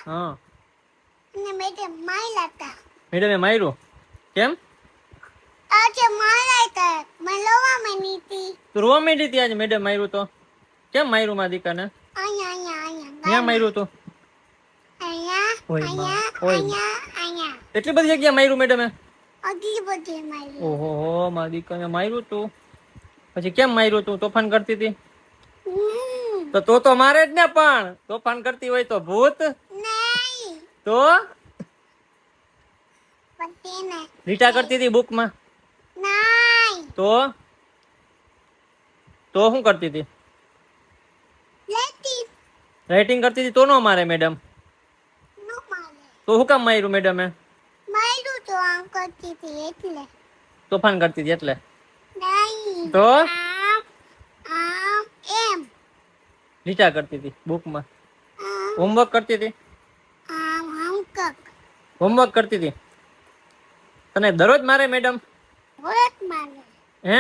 હા ને મેડમ માર્યા હતા. મેડમે માર્યું કેમ? આજે માર્યા હતા મેં લોવા માંડી હતી. તું રોવા માંડી હતી આજે મેડમ માર્યું તો? કેમ માર્યું મારા દીકાને? અહીંયા ક્યાં માર્યું તું? અહીંયા ઓય માં ઓય અહીંયા એટલી બધી જગ્યા માર્યું મેડમે? અગલી બધી મારી. ઓહો હો મારા દીકાને માર્યું તું? પછી કેમ માર્યું તું? તોફાન કરતી હતી તો મારે જ ને, પણ તોફાન કરતી હોય તો ભૂત નહીં તો પતિને લીટા કરતી હતી બુકમાં નહીં તો શું કરતી હતી? લેતી રાઇટિંગ કરતી હતી તો નો મારે મેડમ? નો મારે. તો શું કામ માર્યું મેડમે? માર્યું તો આમ કરતી હતી એટલે. તોફાન કરતી હતી એટલે? નહીં તો આમ આમ એમ લીટા કરતી હતી બુકમાં? આમ હોમવર્ક કરતી હતી? આમ આમ કક હોમવર્ક કરતી હતી? તને દરરોજ મારે મેડમ? વળત મારે. હે